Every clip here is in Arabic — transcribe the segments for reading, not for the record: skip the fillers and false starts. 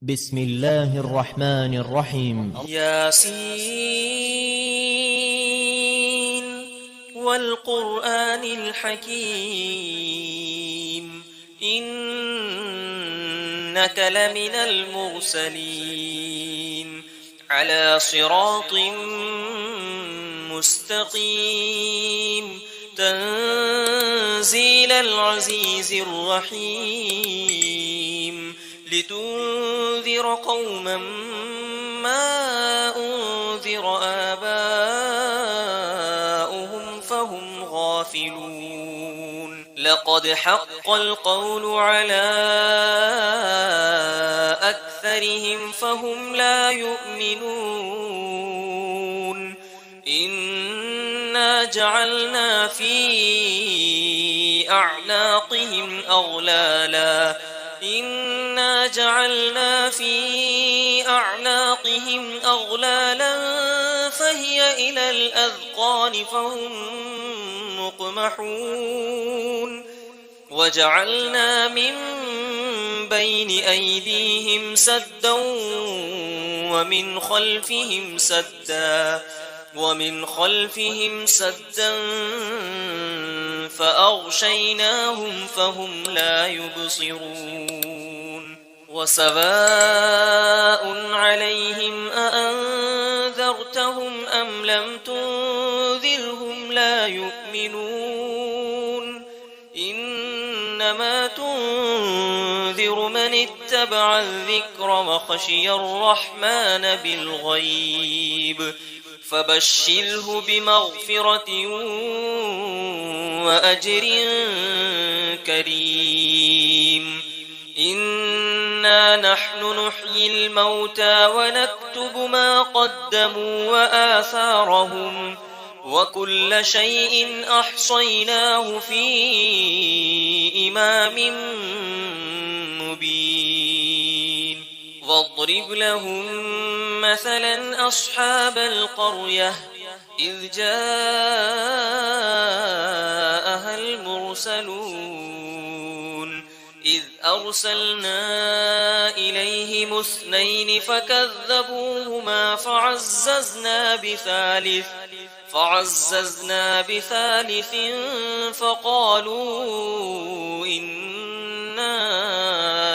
بسم الله الرحمن الرحيم. ياسين والقرآن الحكيم إنك لمن المرسلين على صراط مستقيم تنزيل العزيز الرحيم لتنذر قوما ما أنذر آباؤهم فهم غافلون لقد حق القول على أكثرهم فهم لا يؤمنون إنا جعلنا في أعناقهم أغلالا فهي إلى الأذقان فهم مقمحون وجعلنا من بين أيديهم سدا ومن خلفهم سدا فأغشيناهم فهم لا يبصرون وسواء عليهم أأنذرتهم أم لم تنذرهم لا يؤمنون إنما تنذر من اتبع الذكر وخشي الرحمن بالغيب فبشره بمغفرة وأجر كريم إنا نحن نحيي الموتى ونكتب ما قدموا وآثارهم وكل شيء أحصيناه في إمام مبين واضرب لهم مثلا أصحاب القرية إذ جاءها المرسلون إذ أرسلنا إليهم اثنين فكذبوهما فعززنا بثالث فقالوا إنا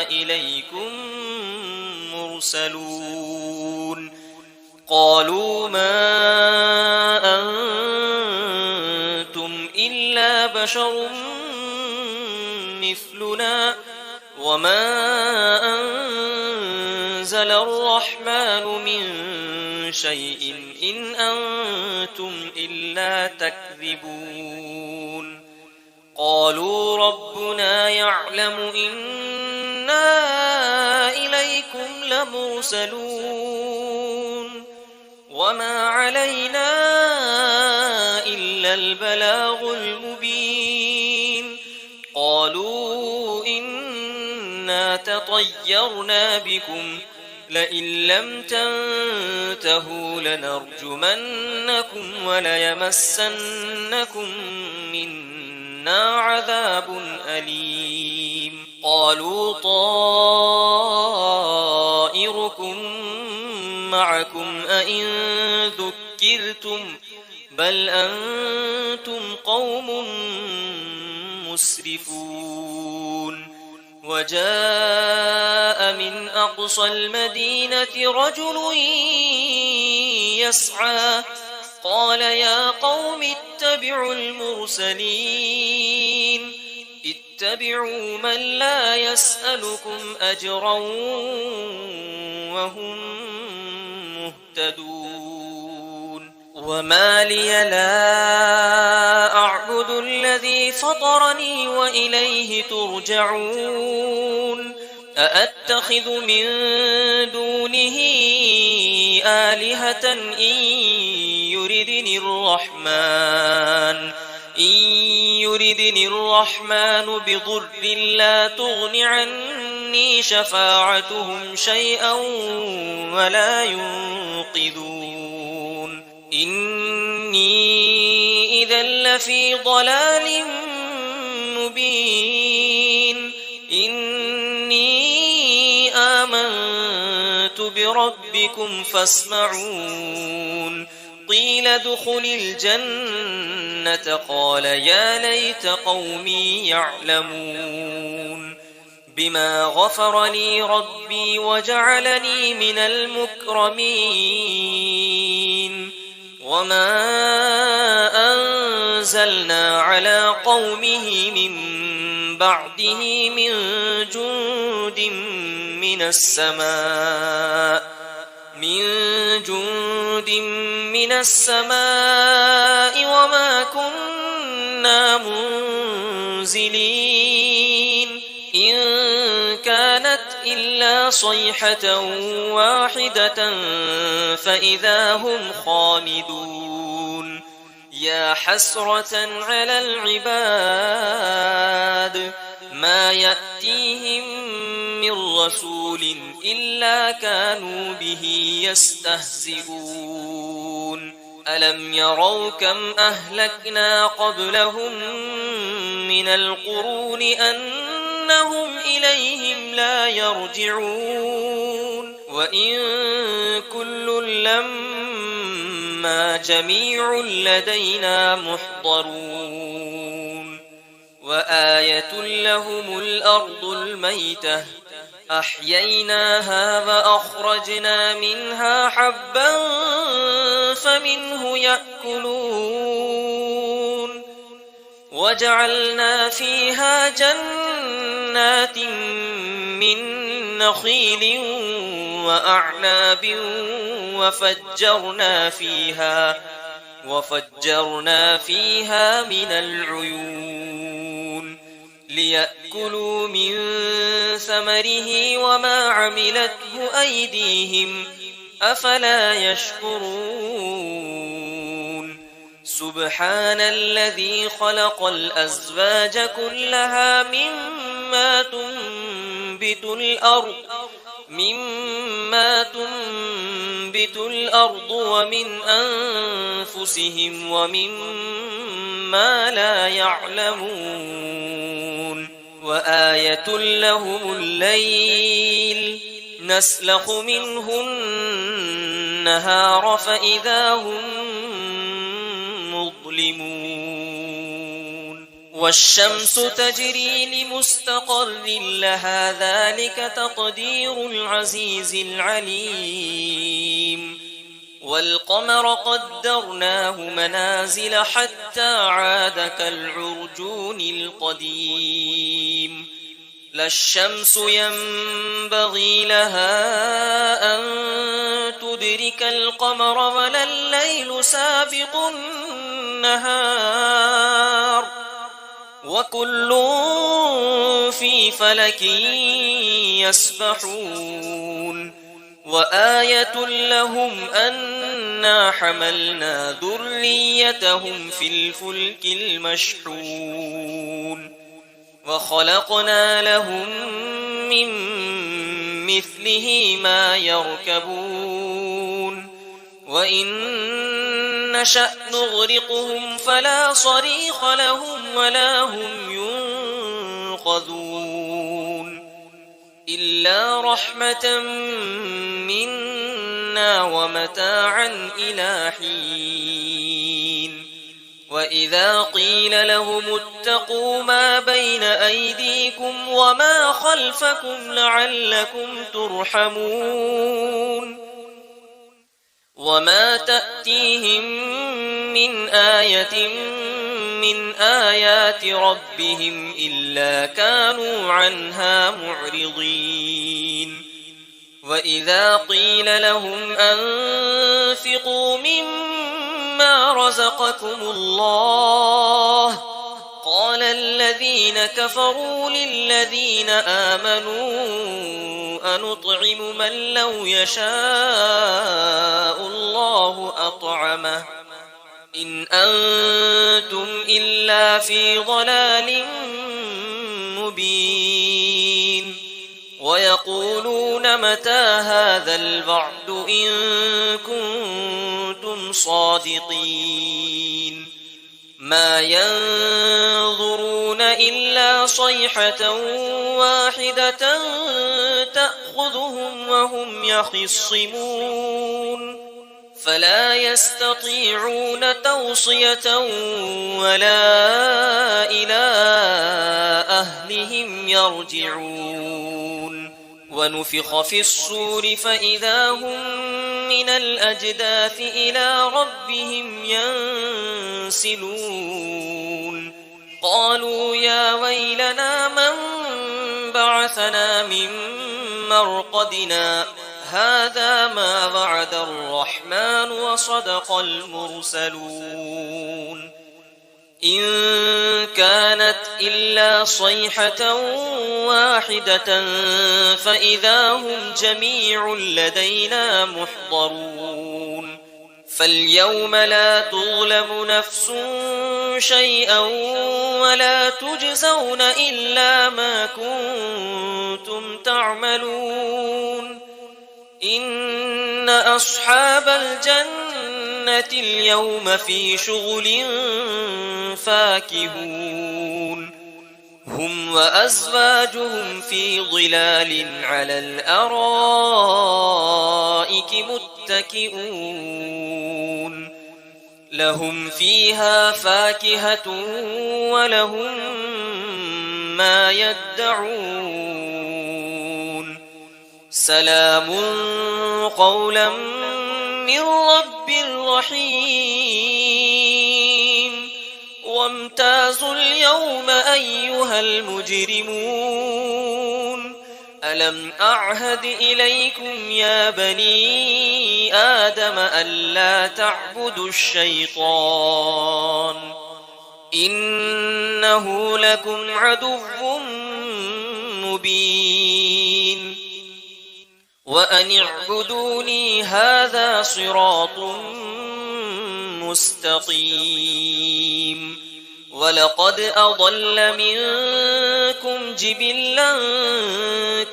إليكم مرسلون قالوا ما أنتم إلا بشر مثلنا وما أنزل الرحمن من شيء إن أنتم إلا تكذبون قالوا ربنا يعلم إنا إليكم لمرسلون وما علينا إلا البلاغ المبين قالوا إنا تطيرنا بكم لئن لم تنتهوا لنرجمنكم وليمسنكم منا عذاب أليم قالوا طائركم معكم أئن ذكرتم بل أنتم قوم مسرفون وجاء من أقصى المدينة رجل يسعى قال يا قوم اتبعوا المرسلين اتبعوا من لا يسألكم أجرا وهم مهتدون وما لي لا أعبد الذي فطرني وإليه ترجعون أأتخذ من دونه آلهة يردني الرحمن بضر لا تغن عني شفاعتهم شيئا ولا ينقذون إني إذا لفي ضلال مبين إني آمنت بربكم فاسمعون قيل ادخل الجنة قال يا ليت قومي يعلمون بما غفر لي ربي وجعلني من المكرمين وما أنزلنا على قومه من بعده من جند من السماء وما كنا منزلين إن كانت إلا صيحة واحدة فإذا هم خامدون يا حسرة على العباد ما يأتيهم من رسول إلا كانوا به يستهزئون ألم يروا كم أهلكنا قبلهم من القرون أنهم إليهم لا يرجعون وإن كل لما جميع لدينا محضرون وآية لهم الأرض الميتة أحييناها وأخرجنا منها حبا فمنه يأكلون وجعلنا فيها جنات من نخيل وأعناب وفجرنا فيها من العيون ليأكلوا من ثمره وما عملته أيديهم أفلا يشكرون سبحان الذي خلق الأزواج كلها مما تنبت الأرض ومن أنفسهم ومما لا يعلمون وآية لهم الليل نسلخ منه النهار فإذا هم مظلمون والشمس تجري لمستقر لها ذلك تقدير العزيز العليم والقمر قدرناه منازل حتى عاد كالعرجون القديم لا الشمس ينبغي لها أن تدرك القمر ولا الليل سابق النهار وكل في فلك يسبحون وآية لهم أنا حملنا ذريتهم في الفلك المشحون وخلقنا لهم من مثله ما يركبون وإن نشأ نغرقهم فلا صريخ لهم ولا هم ينقذون إلا رحمة منا ومتاعا إلى حين وإذا قيل لهم اتقوا ما بين أيديكم وما خلفكم لعلكم ترحمون وما تأتيهم من آية من آيات ربهم إلا كانوا عنها معرضين وإذا قيل لهم أنفقوا مما رزقكم الله قال الذين كفروا للذين آمنوا أنطعم من لو يشاء الله أطعمه إن أنتم إلا في ضلال مبين ويقولون متى هذا الوعد إن كنتم صادقين ما ينظرون إلا صيحة واحدة تأخذهم وهم يخصمون فلا يستطيعون توصية ولا إلى أهلهم يرجعون ونفخ في الصور فإذا هم من الأجداث إلى ربهم ينسلون قالوا يا ويلنا من بعثنا من مرقدنا هذا ما وعد الرحمن وصدق المرسلون إن كانت إلا صيحة واحدة فإذا هم جميع لدينا محضرون فاليوم لا تظلم نفس شيئا ولا تجزون إلا ما كنتم تعملون إن أصحاب الجنة اليوم في شغل فاكهون هم وأزواجهم في ظلال على الأرائك متكئون لهم فيها فاكهة ولهم ما يدعون سلام قولا من رب رحيم وامتازوا اليوم أيها المجرمون ألم أعهد إليكم يا بني آدم ألا تعبدوا الشيطان إنه لكم عدو مبين وأن اعبدوني هذا صراط مستقيم ولقد أضل منكم جبلا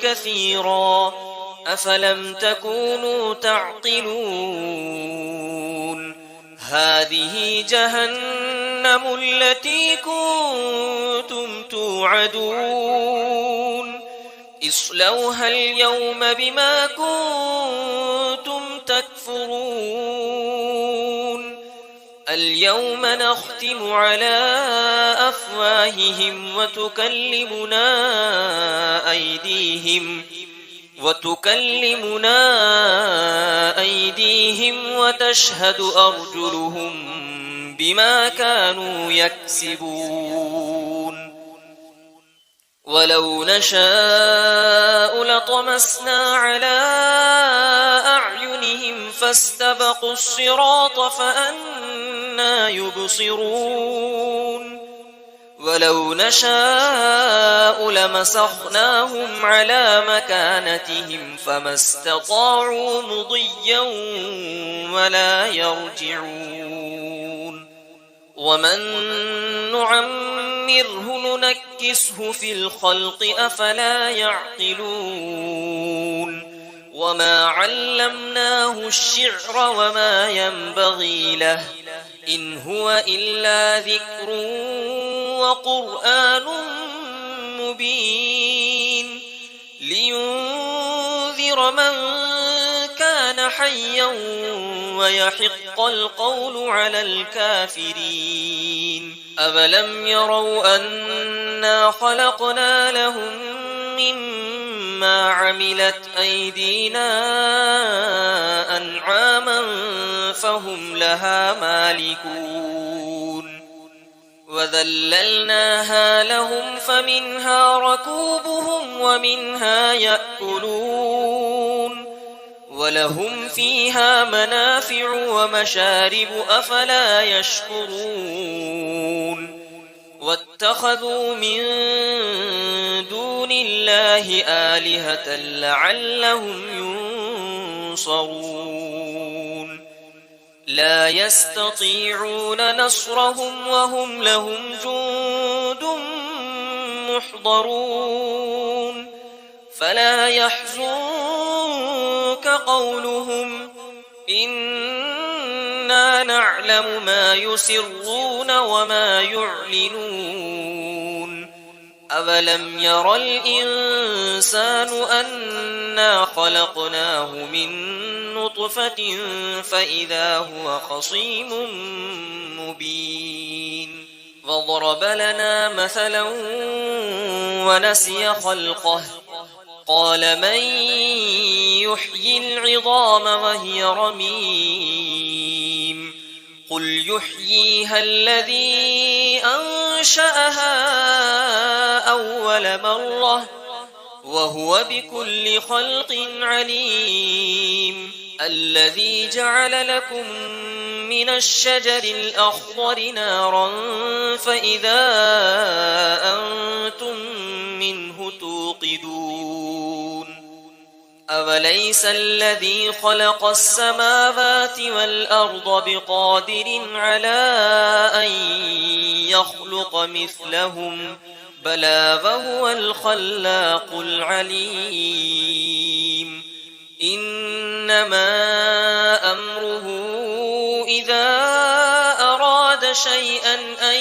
كثيرا أفلم تكونوا تعقلون هذه جهنم التي كنتم توعدون اصلوها اليوم بما كنتم تكفرون اليوم نختم على أفواههم وتكلمنا أيديهم وتشهد أرجلهم بما كانوا يكسبون ولو نشاء لطمسنا على أعينهم فاستبقوا الصراط فأنى يبصرون ولو نشاء لمسخناهم على مكانتهم فما استطاعوا مضيا ولا يرجعون ومن نعمره ننكسه في الخلق أفلا يعقلون وما علمناه الشعر وما ينبغي له إن هو إلا ذكر وقرآن مبين لينذر من كان حيا ويحق القول على الكافرين أولم يروا أنا خلقنا لهم مما عملت أيدينا أنعاما فهم لها مالكون وذللناها لهم فمنها ركوبهم ومنها يأكلون ولهم فيها منافع ومشارب أفلا يشكرون واتخذوا من دون الله آلهة لعلهم ينصرون لا يستطيعون نصرهم وهم لهم جند محضرون فلا يحزنك قولهم إنا ونعلم ما يسرون وما يعلنون أولم ير الإنسان أنا خلقناه من نطفة فإذا هو خصيم مبين وضرب لنا مثلا ونسي خلقه قال من يحيي العظام وهي رميم قل يحييها الذي أنشأها أول مرة وهو بكل خلق عليم الذي جعل لكم من الشجر الأخضر نارا فإذا أنتم منه توقدون أوليس الذي خلق السماوات والأرض بقادر على أن يخلق مثلهم بلى وهو الخلاق العليم إنما أمره إذا أراد شيئا أن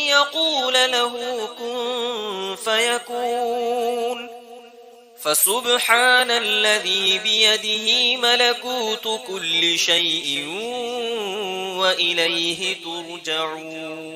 يقول له كن فيكون فسبحان الذي بيده ملكوت كل شيء وإليه ترجعون